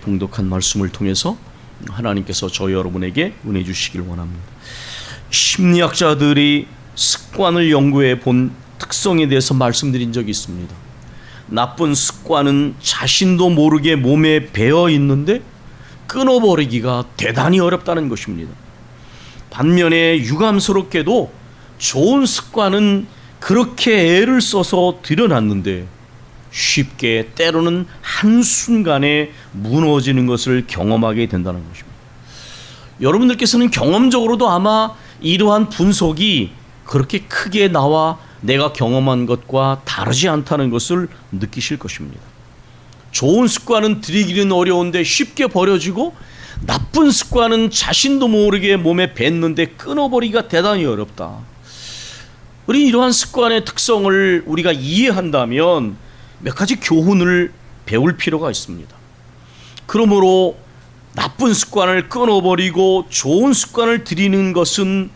봉독한 말씀을 통해서 하나님께서 저 여러분에게 은혜 주시길 원합니다. 심리학자들이 습관을 연구해 본 특성에 대해서 말씀드린 적이 있습니다. 나쁜 습관은 자신도 모르게 몸에 배어 있는데 끊어버리기가 대단히 어렵다는 것입니다. 반면에 유감스럽게도 좋은 습관은 그렇게 애를 써서 들여놨는데 쉽게 때로는 한순간에 무너지는 것을 경험하게 된다는 것입니다. 여러분들께서는 경험적으로도 아마 이러한 분석이 그렇게 크게 나와 내가 경험한 것과 다르지 않다는 것을 느끼실 것입니다. 좋은 습관은 들이기는 어려운데 쉽게 버려지고 나쁜 습관은 자신도 모르게 몸에 뱉는데 끊어버리기가 대단히 어렵다. 우리 이러한 습관의 특성을 우리가 이해한다면 몇 가지 교훈을 배울 필요가 있습니다. 그러므로 나쁜 습관을 끊어버리고 좋은 습관을 들이는 것은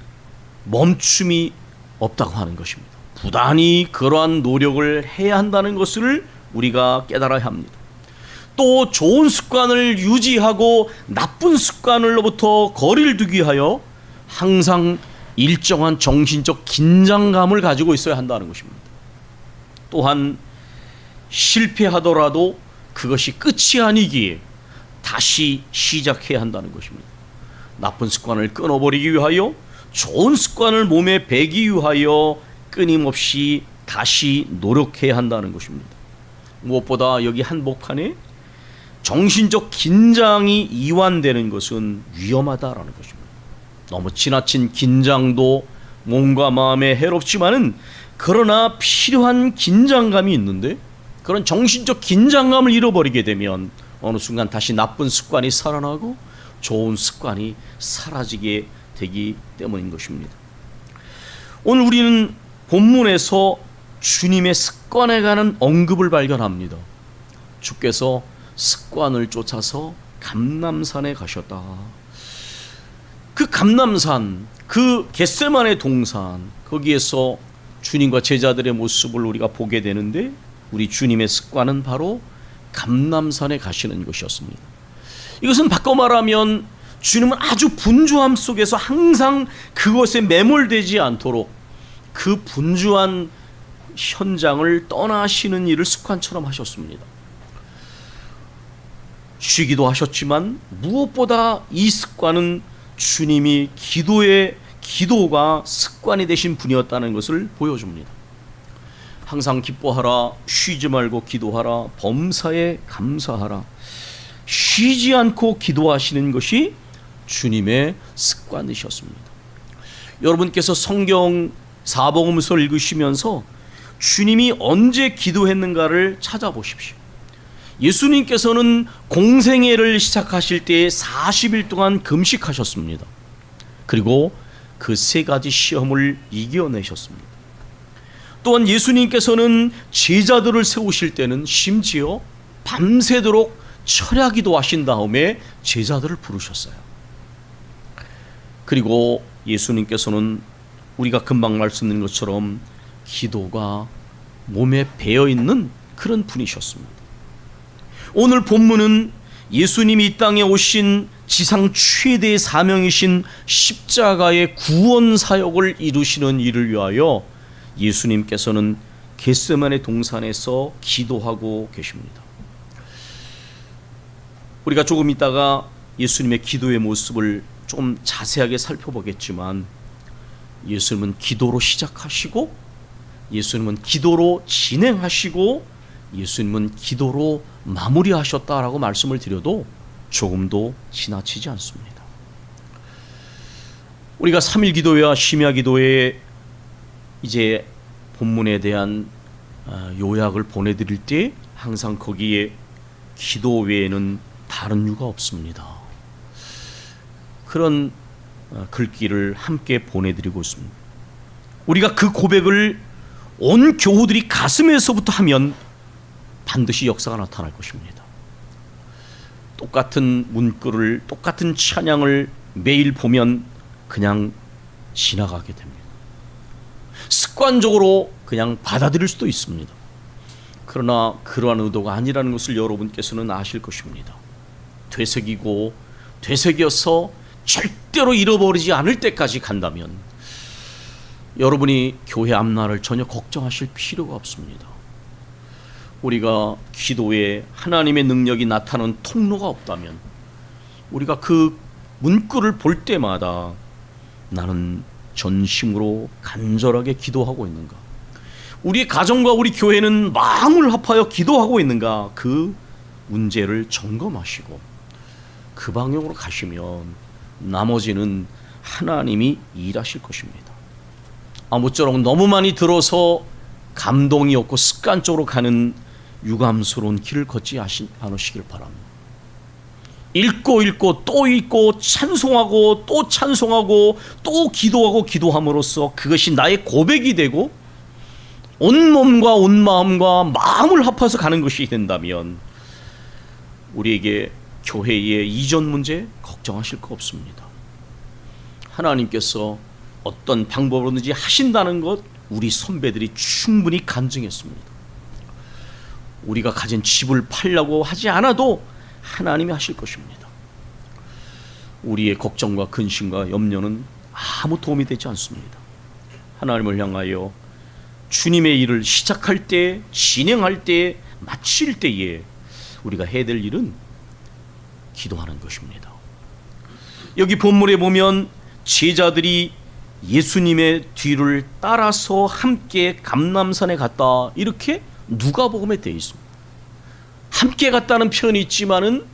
멈춤이 없다고 하는 것입니다. 부단히 그러한 노력을 해야 한다는 것을 우리가 깨달아야 합니다. 또 좋은 습관을 유지하고 나쁜 습관으로부터 거리를 두기 위하여 항상 일정한 정신적 긴장감을 가지고 있어야 한다는 것입니다. 또한 실패하더라도 그것이 끝이 아니기에 다시 시작해야 한다는 것입니다. 나쁜 습관을 끊어버리기 위하여 좋은 습관을 몸에 배기 위하여 끊임없이 다시 노력해야 한다는 것입니다. 무엇보다 여기 한복판에 정신적 긴장이 이완되는 것은 위험하다라는 것입니다. 너무 지나친 긴장도 몸과 마음에 해롭지만은 그러나 필요한 긴장감이 있는데 그런 정신적 긴장감을 잃어버리게 되면 어느 순간 다시 나쁜 습관이 살아나고 좋은 습관이 사라지게 되기 때문인 것입니다. 오늘 우리는 본문에서 주님의 습관에 관한 언급을 발견합니다. 주께서 습관을 쫓아서 감람산에 가셨다. 그 감람산, 그 겟세마네 동산, 거기에서 주님과 제자들의 모습을 우리가 보게 되는데 우리 주님의 습관은 바로 감람산에 가시는 것이었습니다. 이것은 바꿔 말하면 주님은 아주 분주함 속에서 항상 그것에 매몰되지 않도록 그 분주한 현장을 떠나시는 일을 습관처럼 하셨습니다. 쉬기도 하셨지만 무엇보다 이 습관은 주님이 기도가 습관이 되신 분이었다는 것을 보여줍니다. 항상 기뻐하라, 쉬지 말고 기도하라, 범사에 감사하라. 쉬지 않고 기도하시는 것이 주님의 습관이셨습니다. 여러분께서 성경 사복음서를 읽으시면서 주님이 언제 기도했는가를 찾아보십시오. 예수님께서는 공생애를 시작하실 때 40일 동안 금식하셨습니다. 그리고 그 세 가지 시험을 이겨내셨습니다. 또한 예수님께서는 제자들을 세우실 때는 심지어 밤새도록 철야기도 하신 다음에 제자들을 부르셨어요. 그리고 예수님께서는 우리가 금방 말씀드린 것처럼 기도가 몸에 배어있는 그런 분이셨습니다. 오늘 본문은 예수님이 이 땅에 오신 지상 최대의 사명이신 십자가의 구원 사역을 이루시는 일을 위하여 예수님께서는 겟세마네 동산에서 기도하고 계십니다. 우리가 조금 있다가 예수님의 기도의 모습을 좀 자세하게 살펴보겠지만 예수님은 기도로 시작하시고 예수님은 기도로 진행하시고 예수님은 기도로 마무리하셨다라고 말씀을 드려도 조금도 지나치지 않습니다. 우리가 3일 기도회와 심야 기도회에 이제 본문에 대한 요약을 보내드릴 때 항상 거기에 기도 외에는 다른 이유가 없습니다. 그런 글귀를 함께 보내드리고 있습니다. 우리가 그 고백을 온 교우들이 가슴에서부터 하면 반드시 역사가 나타날 것입니다. 똑같은 문구를, 똑같은 찬양을 매일 보면 그냥 지나가게 됩니다. 습관적으로 그냥 받아들일 수도 있습니다. 그러나 그러한 의도가 아니라는 것을 여러분께서는 아실 것입니다. 되새기고 되새겨서 절대로 잃어버리지 않을 때까지 간다면 여러분이 교회 앞날을 전혀 걱정하실 필요가 없습니다. 우리가 기도에 하나님의 능력이 나타나는 통로가 없다면 우리가 그 문구를 볼 때마다 나는 전심으로 간절하게 기도하고 있는가? 우리 가정과 우리 교회는 마음을 합하여 기도하고 있는가? 그 문제를 점검하시고 그 방향으로 가시면 나머지는 하나님이 일하실 것입니다. 아무쪼록 너무 많이 들어서 감동이 없고 습관적으로 가는 유감스러운 길을 걷지 않으시길 바랍니다. 읽고 또 읽고 찬송하고 또 찬송하고 또 기도하고 기도함으로써 그것이 나의 고백이 되고 온 몸과 온 마음과 마음을 합해서 가는 것이 된다면 우리에게 교회의 이전 문제 걱정하실 거 없습니다. 하나님께서 어떤 방법으로든지 하신다는 것 우리 선배들이 충분히 간증했습니다. 우리가 가진 집을 팔려고 하지 않아도 하나님이 하실 것입니다. 우리의 걱정과 근심과 염려는 아무 도움이 되지 않습니다. 하나님을 향하여 주님의 일을 시작할 때, 진행할 때, 마칠 때에 우리가 해야 될 일은 기도하는 것입니다. 여기 본문에 보면 제자들이 예수님의 뒤를 따라서 함께 감람산에 갔다 이렇게 누가복음에 되어 있습니다. 함께 갔다는 표현이 있지만은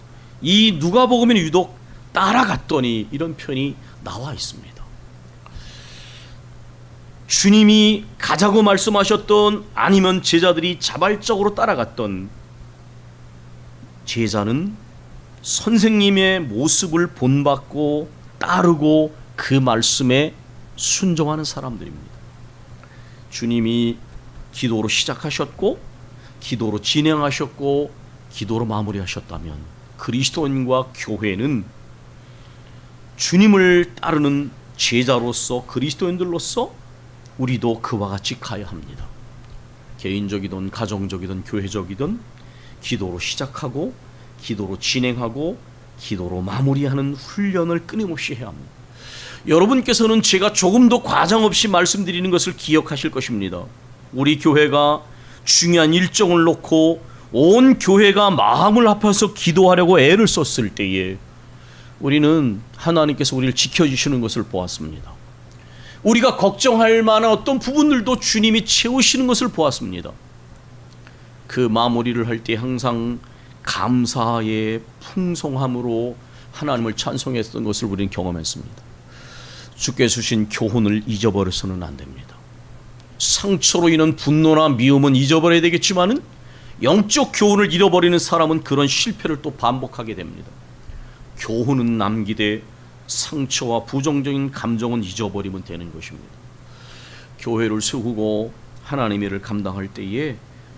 이 누가복음에는 유독 따라갔더니 이런 표현이 나와 있습니다. 주님이 가자고 말씀하셨던 아니면 제자들이 자발적으로 따라갔던 제자는 선생님의 모습을 본받고 따르고 그 말씀에 순종하는 사람들입니다. 주님이 기도로 시작하셨고 기도로 진행하셨고 기도로 마무리하셨다면 그리스도인과 교회는 주님을 따르는 제자로서 그리스도인들로서 우리도 그와 같이 가야 합니다. 개인적이든 가정적이든 교회적이든 기도로 시작하고 기도로 진행하고 기도로 마무리하는 훈련을 끊임없이 해야 합니다. 여러분께서는 제가 조금 더 과장 없이 말씀드리는 것을 기억하실 것입니다. 우리 교회가 중요한 일정을 놓고 온 교회가 마음을 합해서 기도하려고 애를 썼을 때에 우리는 하나님께서 우리를 지켜주시는 것을 보았습니다. 우리가 걱정할 만한 어떤 부분들도 주님이 채우시는 것을 보았습니다. 그 마무리를 할 때 항상 감사의 풍성함으로 하나님을 찬송했던 것을 우리는 경험했습니다. 주께서 주신 교훈을 잊어버려서는 안 됩니다. 상처로 인한 분노나 미움은 잊어버려야 되겠지만은 영적 교훈을 잃어버리는 사람은 그런 실패를 또 반복하게 됩니다. 교훈은 남기되 상처와 부정적인 감정은 잊어버리면 되는 것입니다. 교회를 세우고 하나님의 일을 감당할 때에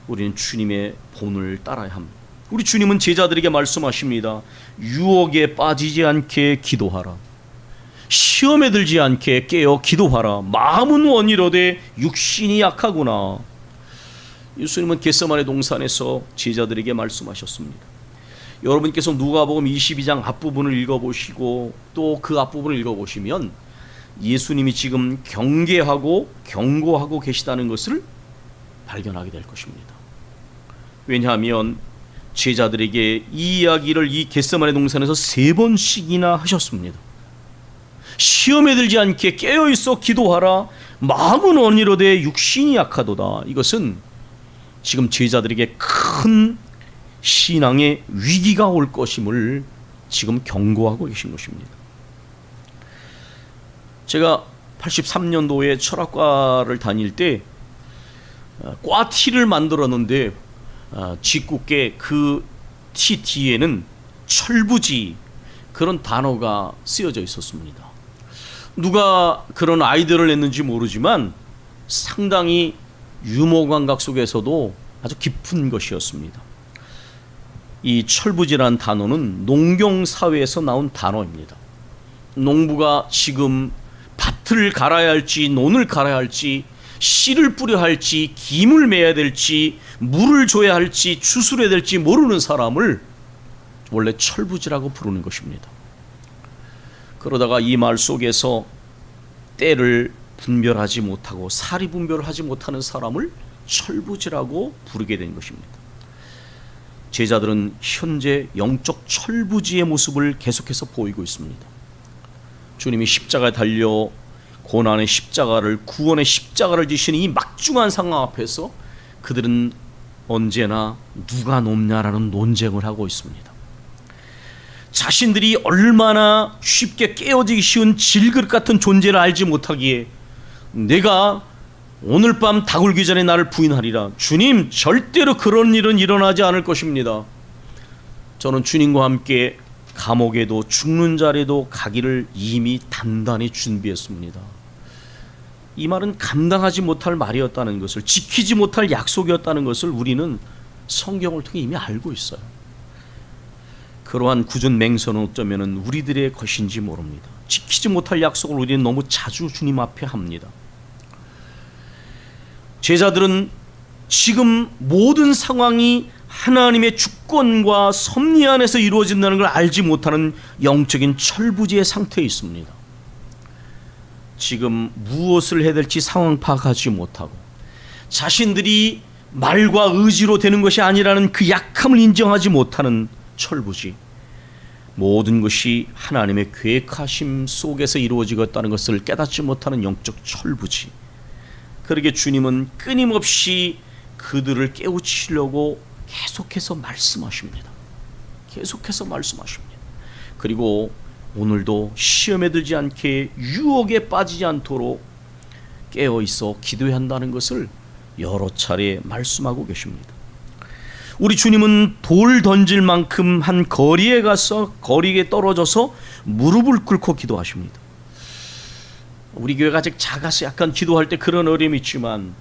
우리는 주님의 본을 따라야 합니다. 우리 주님은 제자들에게 말씀하십니다. 유혹에 빠지지 않게 기도하라. 시험에 들지 않게 깨어 기도하라. 마음은 원이로되 육신이 약하구나. 예수님은 겟세마네 동산에서 제자들에게 말씀하셨습니다. 여러분께서 누가복음 22장 앞부분을 읽어보시고 또 그 앞부분을 읽어보시면 예수님이 지금 경계하고 경고하고 계시다는 것을 발견하게 될 것입니다. 왜냐하면 제자들에게 이 이야기를 이 겟세마네 동산에서 3번씩이나 하셨습니다. 시험에 들지 않게 깨어있어 기도하라. 마음은 언이로되 육신이 약하도다. 이것은 지금 제자들에게 큰 신앙의 위기가 올 것임을 지금 경고하고 계신 것입니다. 제가 83년도에 철학과를 다닐 때 꽈티를 만들었는데 짓궂게 그 티 뒤에는 철부지 그런 단어가 쓰여져 있었습니다. 누가 그런 아이디어를 냈는지 모르지만 상당히 유머 감각 속에서도 아주 깊은 것이었습니다. 이 철부지라는 단어는 농경사회에서 나온 단어입니다. 농부가 지금 밭을 갈아야 할지 논을 갈아야 할지 씨를 뿌려 할지 김을 매야 될지 물을 줘야 할지 추수해야 될지 모르는 사람을 원래 철부지라고 부르는 것입니다. 그러다가 이 말 속에서 때를 분별하지 못하고 사리 분별을 하지 못하는 사람을 철부지라고 부르게 된 것입니다. 제자들은 현재 영적 철부지의 모습을 계속해서 보이고 있습니다. 주님이 십자가에 달려 고난의 십자가를, 구원의 십자가를 지시는 이 막중한 상황 앞에서 그들은 언제나 누가 높냐라는 논쟁을 하고 있습니다. 자신들이 얼마나 쉽게 깨어지기 쉬운 질그릇 같은 존재를 알지 못하기에 내가 오늘 밤 다 굴기 전에 나를 부인하리라. 주님, 절대로 그런 일은 일어나지 않을 것입니다. 저는 주님과 함께 감옥에도 죽는 자리에도 가기를 이미 단단히 준비했습니다. 이 말은 감당하지 못할 말이었다는 것을, 지키지 못할 약속이었다는 것을 우리는 성경을 통해 이미 알고 있어요. 그러한 굳은 맹세는 어쩌면 우리들의 것인지 모릅니다. 지키지 못할 약속을 우리는 너무 자주 주님 앞에 합니다. 제자들은 지금 모든 상황이 하나님의 주권과 섭리 안에서 이루어진다는 걸 알지 못하는 영적인 철부지의 상태에 있습니다. 지금 무엇을 해야 될지 상황 파악하지 못하고 자신들이 말과 의지로 되는 것이 아니라는 그 약함을 인정하지 못하는 철부지, 모든 것이 하나님의 계획하심 속에서 이루어지겠다는 것을 깨닫지 못하는 영적 철부지. 그러게 주님은 끊임없이 그들을 깨우치려고 계속해서 말씀하십니다. 계속해서 말씀하십니다. 그리고 오늘도 시험에 들지 않게 유혹에 빠지지 않도록 깨어 있어 기도해야 한다는 것을 여러 차례 말씀하고 계십니다. 우리 주님은 돌 던질 만큼 한 거리에 가서 거리에 떨어져서 무릎을 꿇고 기도하십니다. 우리 교회가 아직 작아서 약간 기도할 때 그런 어려움이 있지만,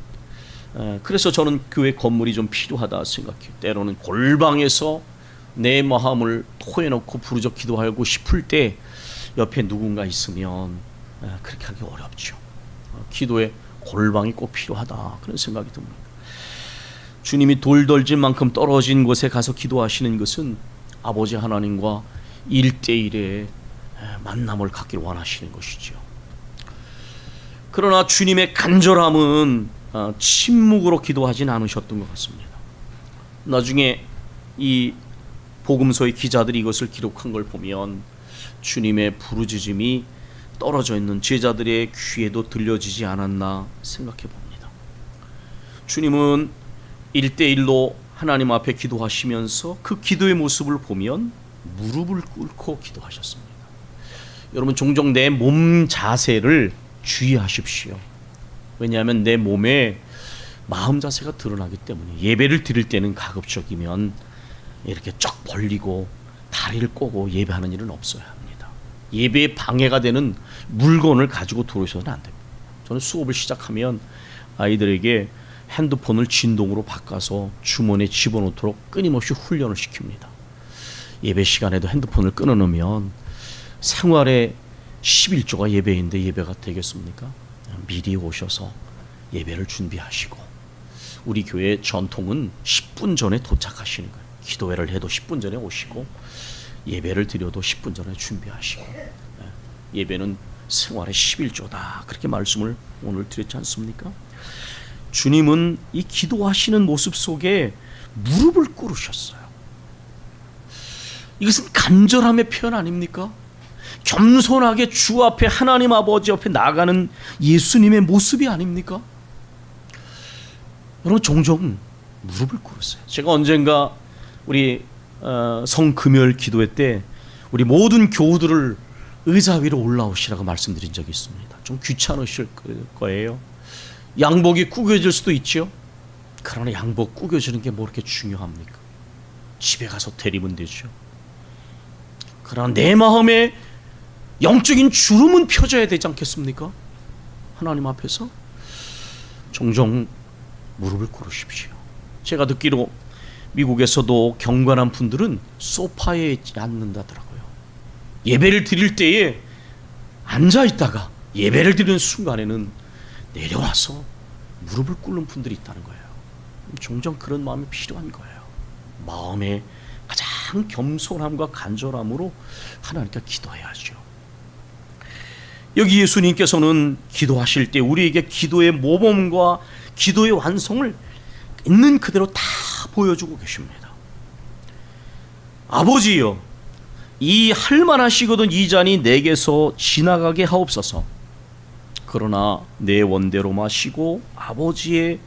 그래서 저는 교회 건물이 좀 필요하다 생각해요. 때로는 골방에서 내 마음을 토해놓고 부르짖어 기도하고 싶을 때 옆에 누군가 있으면 그렇게 하기 어렵죠. 기도에 골방이 꼭 필요하다, 그런 생각이 듭니다. 주님이 돌 던질 만큼 떨어진 곳에 가서 기도하시는 것은 아버지 하나님과 1대1의 만남을 갖기를 원하시는 것이죠. 그러나 주님의 간절함은 침묵으로 기도하진 않으셨던 것 같습니다. 나중에 이 복음서의 기자들이 이것을 기록한 걸 보면 주님의 부르짖음이 떨어져 있는 제자들의 귀에도 들려지지 않았나 생각해 봅니다. 주님은 1대1로 하나님 앞에 기도하시면서 그 기도의 모습을 보면 무릎을 꿇고 기도하셨습니다. 여러분, 종종 내 몸 자세를 주의하십시오. 왜냐하면 내 몸에 마음 자세가 드러나기 때문에 예배를 드릴 때는 가급적이면 이렇게 쫙 벌리고 다리를 꼬고 예배하는 일은 없어야 합니다. 예배에 방해가 되는 물건을 가지고 들어오셔서는 안 됩니다. 저는 수업을 시작하면 아이들에게 핸드폰을 진동으로 바꿔서 주머니에 집어넣도록 끊임없이 훈련을 시킵니다. 예배 시간에도 핸드폰을 끊어놓으면 생활의 11조가 예배인데 예배가 되겠습니까? 미리 오셔서 예배를 준비하시고, 우리 교회 전통은 10분 전에 도착하시는 거예요. 기도회를 해도 10분 전에 오시고 예배를 드려도 10분 전에 준비하시고, 예배는 생활의 11조다, 그렇게 말씀을 오늘 드렸지 않습니까? 주님은 이 기도하시는 모습 속에 무릎을 꿇으셨어요. 이것은 간절함의 표현 아닙니까? 겸손하게 주 앞에, 하나님 아버지 앞에 나가는 예수님의 모습이 아닙니까? 여러분, 종종 무릎을 꿇으세요. 제가 언젠가 우리 성금요일 기도회 때 우리 모든 교우들을 의자 위로 올라오시라고 말씀드린 적이 있습니다. 좀 귀찮으실 거예요. 양복이 구겨질 수도 있죠. 그러나 양복 구겨지는 게 뭐 그렇게 중요합니까? 집에 가서 데리면 되죠. 그러나 내 마음에 영적인 주름은 펴져야 되지 않겠습니까? 하나님 앞에서 종종 무릎을 꿇으십시오. 제가 듣기로 미국에서도 경건한 분들은 소파에 앉는다더라고요. 예배를 드릴 때에 앉아 있다가 예배를 드리는 순간에는 내려와서 무릎을 꿇는 분들이 있다는 거예요. 종종 그런 마음이 필요한 거예요. 마음의 가장 겸손함과 간절함으로 하나님께 기도해야죠. 여기 예수님께서는 기도하실 때 우리에게 기도의 모범과 기도의 완성을 있는 그대로 다 보여주고 계십니다. 아버지여, 이 할만하시거든 이 잔이 내게서 지나가게 하옵소서. 그러나 내 원대로 마시고 아버지의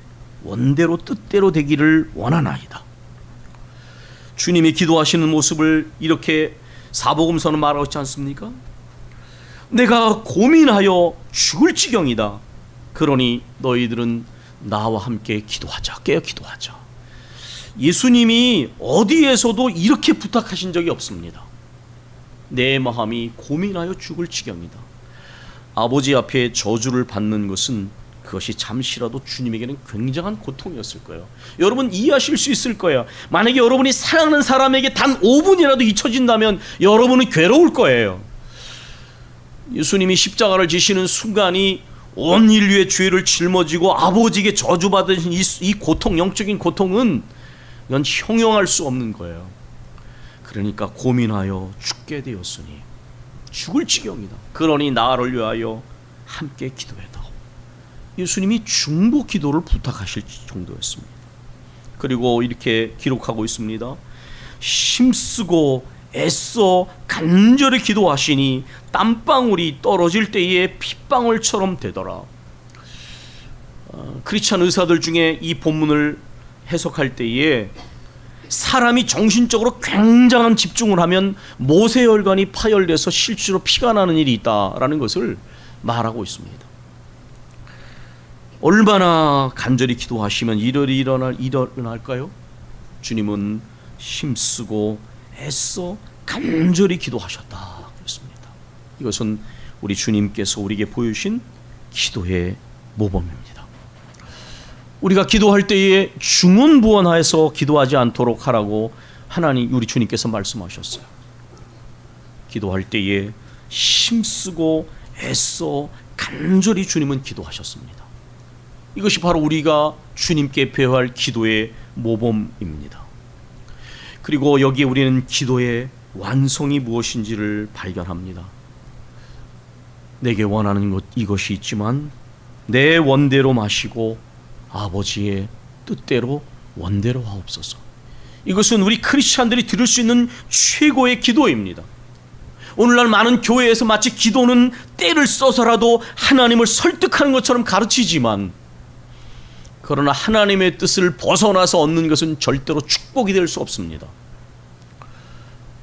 원대로 뜻대로 되기를 원하나이다. 주님이 기도하시는 모습을 이렇게 사복음서는 말하고 있지 않습니까? 내가 고민하여 죽을 지경이다. 그러니 너희들은 나와 함께 기도하자. 깨어 기도하자. 예수님이 어디에서도 이렇게 부탁하신 적이 없습니다. 내 마음이 고민하여 죽을 지경이다. 아버지 앞에 저주를 받는 것은 그것이 잠시라도 주님에게는 굉장한 고통이었을 거예요. 여러분 이해하실 수 있을 거예요. 만약에 여러분이 사랑하는 사람에게 단 5분이라도 잊혀진다면 여러분은 괴로울 거예요. 예수님이 십자가를 지시는 순간이 온 인류의 죄를 짊어지고 아버지에게 저주받으신 이 고통, 영적인 고통은 이건 형용할 수 없는 거예요. 그러니까 고민하여 죽게 되었으니 죽을 지경이다. 그러니 나를 위하여 함께 기도해다오. 예수님이 중보 기도를 부탁하실 정도였습니다. 그리고 이렇게 기록하고 있습니다. 힘쓰고 애써 간절히 기도하시니 땀방울이 떨어질 때에 핏방울처럼 되더라. 크리스찬 의사들 중에 이 본문을 해석할 때에 사람이 정신적으로 굉장한 집중을 하면 모세혈관이 파열돼서 실제로 피가 나는 일이 있다라는 것을 말하고 있습니다. 얼마나 간절히 기도하시면 일어날까요? 주님은 힘쓰고 애써 간절히 기도하셨다 그랬습니다. 이것은 우리 주님께서 우리에게 보여주신 기도의 모범입니다. 우리가 기도할 때에 중언부언하여서 기도하지 않도록 하라고 하나님 우리 주님께서 말씀하셨어요. 기도할 때에 힘쓰고 애써 간절히 주님은 기도하셨습니다. 이것이 바로 우리가 주님께 배워할 기도의 모범입니다. 그리고 여기에 우리는 기도의 완성이 무엇인지를 발견합니다. 내게 원하는 것 이것이 있지만 내 원대로 마시고 아버지의 뜻대로 원대로 하옵소서. 이것은 우리 크리스찬들이 들을 수 있는 최고의 기도입니다. 오늘날 많은 교회에서 마치 기도는 때를 써서라도 하나님을 설득하는 것처럼 가르치지만 그러나 하나님의 뜻을 벗어나서 얻는 것은 절대로 축복이 될 수 없습니다.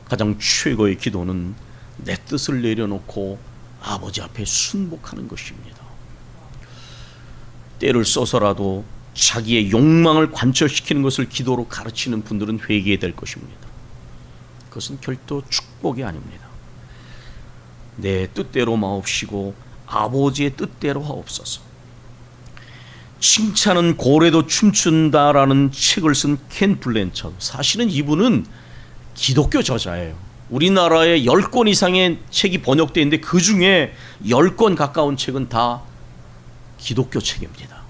가장 최고의 기도는 내 뜻을 내려놓고 아버지 앞에 순복하는 것입니다. 때를 써서라도 자기의 욕망을 관철시키는 것을 기도로 가르치는 분들은 회개해야 될 것입니다. 그것은 결코 축복이 아닙니다. 내 뜻대로 마옵시고 아버지의 뜻대로 하옵소서. 칭찬은 고래도 춤춘다라는 책을 쓴 켄 블랜처드, 사실은 이분은 기독교 저자예요. 우리나라에 10권 이상의 책이 번역되어 있는데 그 중에 10권 가까운 책은 다 기독교 책입니다.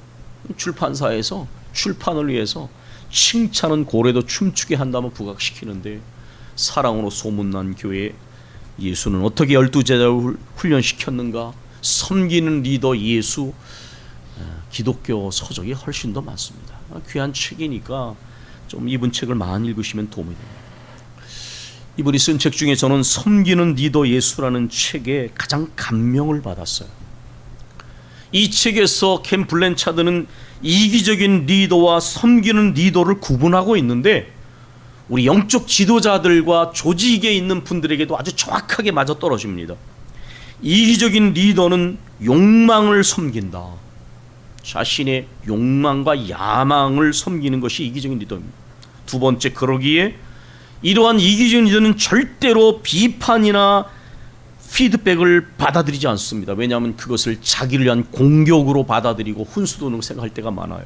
출판사에서 출판을 위해서 칭찬은 고래도 춤추게 한다면 부각시키는데 사랑으로 소문난 교회 예수는 어떻게 12제자를 훈련시켰는가, 섬기는 리더 예수, 기독교 서적이 훨씬 더 많습니다. 귀한 책이니까 좀 이분 책을 많이 읽으시면 도움이 됩니다. 이분이 쓴 책 중에 저는 섬기는 리더 예수라는 책에 가장 감명을 받았어요. 이 책에서 켄 블랜차드는 이기적인 리더와 섬기는 리더를 구분하고 있는데 우리 영적 지도자들과 조직에 있는 분들에게도 아주 정확하게 맞아떨어집니다. 이기적인 리더는 욕망을 섬긴다. 자신의 욕망과 야망을 섬기는 것이 이기적인 리더입니다. 두 번째, 그러기에 이러한 이기적인 리더는 절대로 비판이나 피드백을 받아들이지 않습니다. 왜냐하면 그것을 자기를 위한 공격으로 받아들이고 훈수도는 생각할 때가 많아요.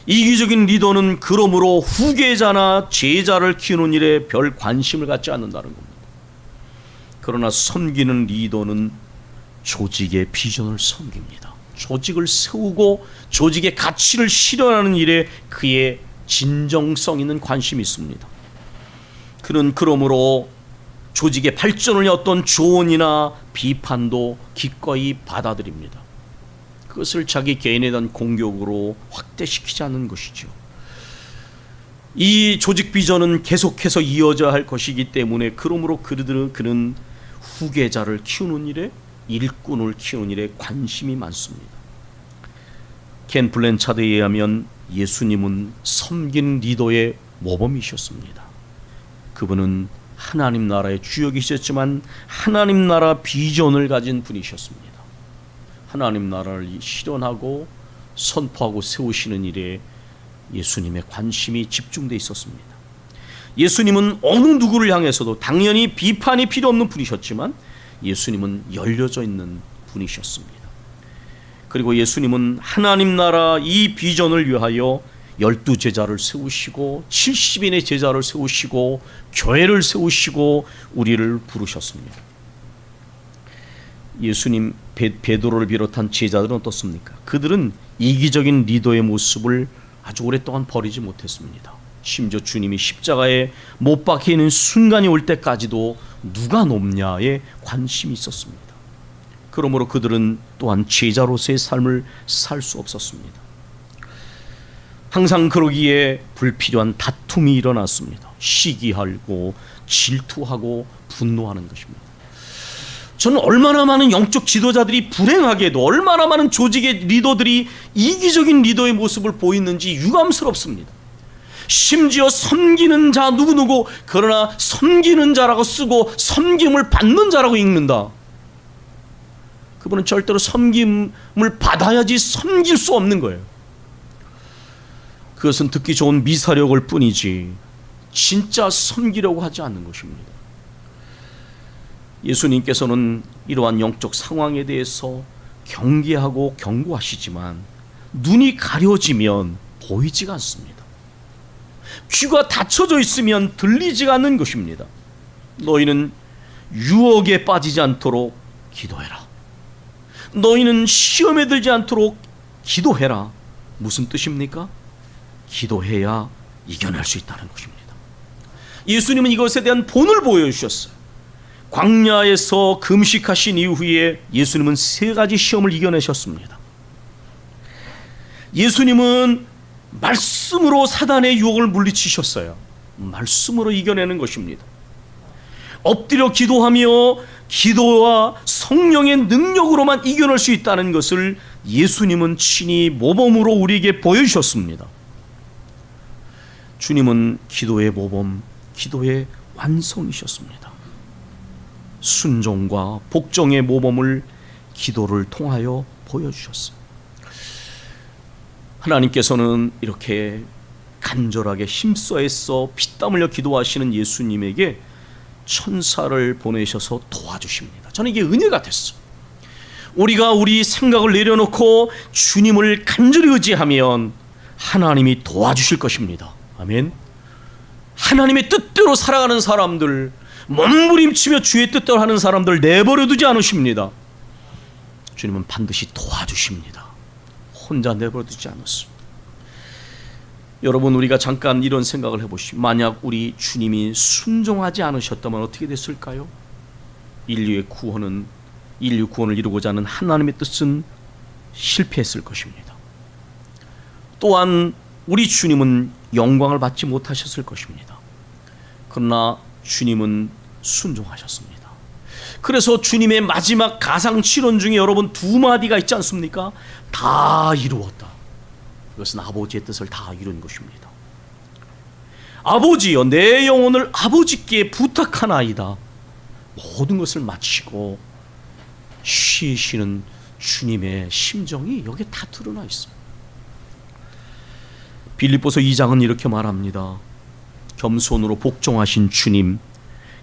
이기적인 리더는 그러므로 후계자나 제자를 키우는 일에 별 관심을 갖지 않는다는 겁니다. 그러나 섬기는 리더는 조직의 비전을 섬깁니다. 조직을 세우고 조직의 가치를 실현하는 일에 그의 진정성 있는 관심이 있습니다. 그는 그러므로 조직의 발전을 위한 어떤 조언이나 비판도 기꺼이 받아들입니다. 그것을 자기 개인에 대한 공격으로 확대시키지 않는 것이죠. 이 조직 비전은 계속해서 이어져야 할 것이기 때문에 그러므로 그는 후계자를 키우는 일에, 일꾼을 키우는 일에 관심이 많습니다. 켄 블랜차드에 의하면 예수님은 섬긴 리더의 모범이셨습니다. 그분은 하나님 나라의 주역이셨지만 하나님 나라 비전을 가진 분이셨습니다. 하나님 나라를 실현하고 선포하고 세우시는 일에 예수님의 관심이 집중되어 있었습니다. 예수님은 어느 누구를 향해서도 당연히 비판이 필요 없는 분이셨지만 예수님은 열려져 있는 분이셨습니다. 그리고 예수님은 하나님 나라 이 비전을 위하여 12제자를 세우시고 70인의 제자를 세우시고 교회를 세우시고 우리를 부르셨습니다. 예수님 베드로를 비롯한 제자들은 어떻습니까? 그들은 이기적인 리더의 모습을 아주 오랫동안 버리지 못했습니다. 심지어 주님이 십자가에 못 박히는 순간이 올 때까지도 누가 높냐에 관심이 있었습니다. 그러므로 그들은 또한 제자로서의 삶을 살 수 없었습니다. 항상 그러기에 불필요한 다툼이 일어났습니다. 시기하고 질투하고 분노하는 것입니다. 저는 얼마나 많은 영적 지도자들이 불행하게도 얼마나 많은 조직의 리더들이 이기적인 리더의 모습을 보이는지 유감스럽습니다. 심지어 섬기는 자 누구누구, 그러나 섬기는 자라고 쓰고 섬김을 받는 자라고 읽는다. 그분은 절대로 섬김을 받아야지 섬길 수 없는 거예요. 그것은 듣기 좋은 미사력일 뿐이지 진짜 섬기려고 하지 않는 것입니다. 예수님께서는 이러한 영적 상황에 대해서 경계하고 경고하시지만 눈이 가려지면 보이지가 않습니다. 귀가 닫혀져 있으면 들리지가 않는 것입니다. 너희는 유혹에 빠지지 않도록 기도해라. 너희는 시험에 들지 않도록 기도해라. 무슨 뜻입니까? 기도해야 이겨낼 수 있다는 것입니다. 예수님은 이것에 대한 본을 보여주셨어요. 광야에서 금식하신 이후에 예수님은 3가지 시험을 이겨내셨습니다. 예수님은 말씀으로 사단의 유혹을 물리치셨어요. 말씀으로 이겨내는 것입니다. 엎드려 기도하며 기도와 성령의 능력으로만 이겨낼 수 있다는 것을 예수님은 친히 모범으로 우리에게 보여주셨습니다. 주님은 기도의 모범, 기도의 완성이셨습니다. 순종과 복종의 모범을 기도를 통하여 보여주셨어요. 하나님께서는 이렇게 간절하게 힘써서 피땀 흘려 기도하시는 예수님에게 천사를 보내셔서 도와주십니다. 저는 이게 은혜가 됐어요. 우리가 우리 생각을 내려놓고 주님을 간절히 의지하면 하나님이 도와주실 것입니다. 아멘. 하나님의 뜻대로 살아가는 사람들, 몸부림치며 주의 뜻대로 하는 사람들 내버려 두지 않으십니다. 주님은 반드시 도와주십니다. 혼자 내버려 두지 않았습니다. 여러분, 우리가 잠깐 이런 생각을 해보시죠. 만약 우리 주님이 순종하지 않으셨다면 어떻게 됐을까요? 인류 구원을 이루고자 하는 하나님의 뜻은 실패했을 것입니다. 또한 우리 주님은 영광을 받지 못하셨을 것입니다. 그러나 주님은 순종하셨습니다. 그래서 주님의 마지막 가상칠언 중에 여러분 2마디가 있지 않습니까? 다 이루었다. 그것은 아버지의 뜻을 다 이룬 것입니다. 아버지여, 내 영혼을 아버지께 부탁하나이다. 모든 것을 마치고 쉬시는 주님의 심정이 여기에 다 드러나 있습니다. 빌립보서 2장은 이렇게 말합니다. 겸손으로 복종하신 주님,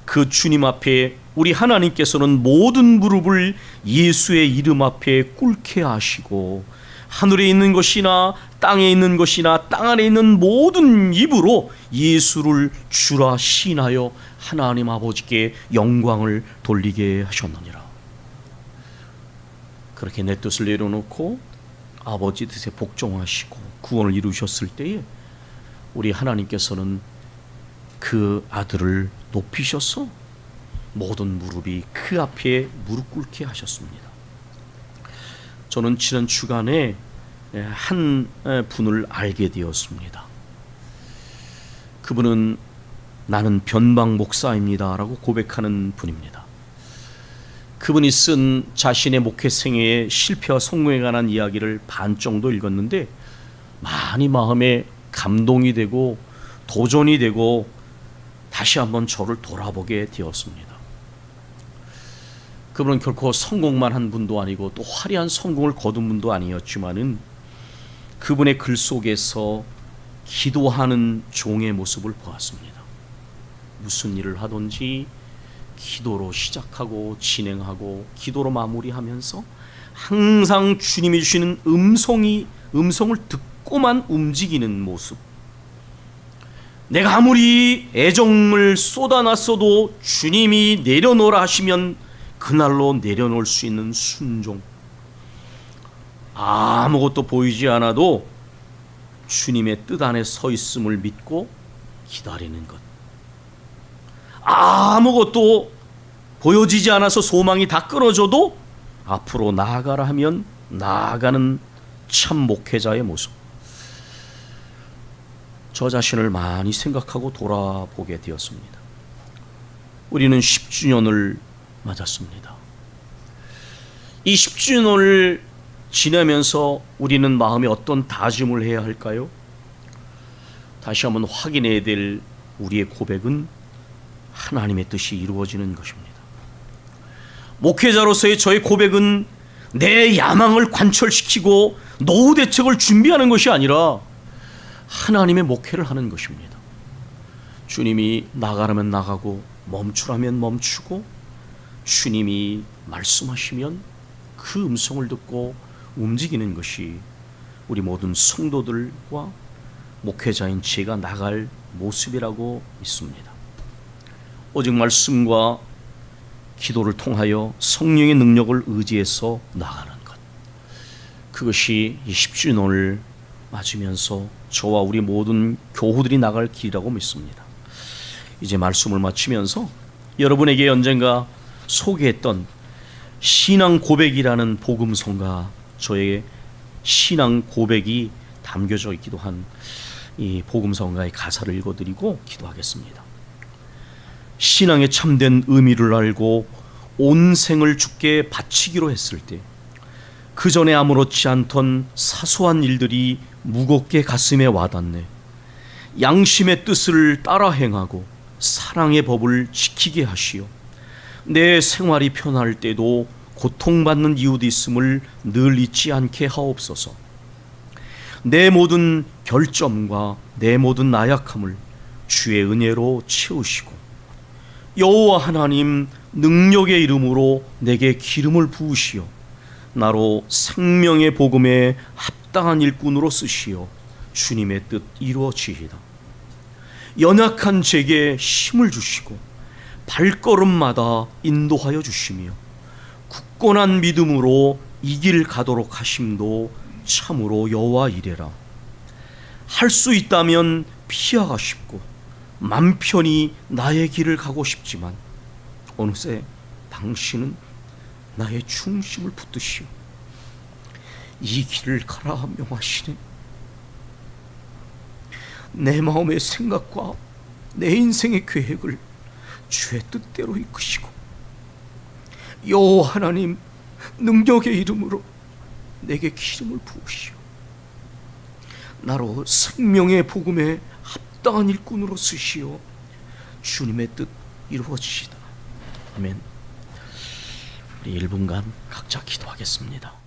그 주님 앞에 우리 하나님께서는 모든 무릎을 예수의 이름 앞에 꿇게 하시고 하늘에 있는 것이나 땅에 있는 것이나 땅 아래 있는 모든 입으로 예수를 주라 시인하여 하나님 아버지께 영광을 돌리게 하셨느니라. 그렇게 내 뜻을 내려놓고 아버지 뜻에 복종하시고 구원을 이루셨을 때에 우리 하나님께서는 그 아들을 높이셔서 모든 무릎이 그 앞에 무릎 꿇게 하셨습니다. 저는 지난 주간에 한 분을 알게 되었습니다. 그분은 나는 변방 목사입니다 라고 고백하는 분입니다. 그분이 쓴 자신의 목회 생애의 실패와 성공에 관한 이야기를 반 정도 읽었는데 많이 마음에 감동이 되고 도전이 되고 다시 한번 저를 돌아보게 되었습니다. 그분은 결코 성공만 한 분도 아니고 또 화려한 성공을 거둔 분도 아니었지만은 그분의 글 속에서 기도하는 종의 모습을 보았습니다. 무슨 일을 하든지 기도로 시작하고 진행하고 기도로 마무리하면서 항상 주님이 주시는 음성을 듣고만 움직이는 모습. 내가 아무리 애정을 쏟아놨어도 주님이 내려놓으라 하시면 그날로 내려놓을 수 있는 순종. 아무것도 보이지 않아도 주님의 뜻 안에 서 있음을 믿고 기다리는 것. 아무것도 보여지지 않아서 소망이 다 끊어져도 앞으로 나아가라 하면 나아가는 참 목회자의 모습. 저 자신을 많이 생각하고 돌아보게 되었습니다. 우리는 10주년을 맞았습니다. 이 10주년을 지나면서 우리는 마음에 어떤 다짐을 해야 할까요? 다시 한번 확인해야 될 우리의 고백은 하나님의 뜻이 이루어지는 것입니다. 목회자로서의 저의 고백은 내 야망을 관철시키고 노후 대책을 준비하는 것이 아니라 하나님의 목회를 하는 것입니다. 주님이 나가라면 나가고 멈추라면 멈추고 주님이 말씀하시면 그 음성을 듣고 움직이는 것이 우리 모든 성도들과 목회자인 제가 나갈 모습이라고 믿습니다. 오직 말씀과 기도를 통하여 성령의 능력을 의지해서 나가는 것. 그것이 이 10주년을 맞으면서 저와 우리 모든 교우들이 나갈 길이라고 믿습니다. 이제 말씀을 마치면서 여러분에게 언젠가 소개했던 신앙 고백이라는 복음성가, 저의 신앙 고백이 담겨져 있기도 한 이 복음성가의 가사를 읽어드리고 기도하겠습니다. 신앙의 참된 의미를 알고 온 생을 주께 바치기로 했을 때 그 전에 아무렇지 않던 사소한 일들이 무겁게 가슴에 와닿네. 양심의 뜻을 따라 행하고 사랑의 법을 지키게 하시오. 내 생활이 편할 때도 고통받는 이웃 있음을 늘 잊지 않게 하옵소서. 내 모든 결점과 내 모든 나약함을 주의 은혜로 채우시고 여호와 하나님 능력의 이름으로 내게 기름을 부으시어 나로 생명의 복음에 합당한 일꾼으로 쓰시어 주님의 뜻 이루어지이다. 연약한 제게 힘을 주시고 발걸음마다 인도하여 주시며 굳건한 믿음으로 이 길 가도록 하심도 참으로 여호와 이레라. 할 수 있다면 피하고 싶고 맘 편히 나의 길을 가고 싶지만 어느새 당신은 나의 중심을 붙드시오 이 길을 가라 명하시네. 내 마음의 생각과 내 인생의 계획을 주의 뜻대로 이끄시고 여호와 하나님 능력의 이름으로 내게 기름을 부으시오 나로 생명의 복음에 합당한 일꾼으로 쓰시오 주님의 뜻 이루어지시다. 아멘. 우리 1분간 각자 기도하겠습니다.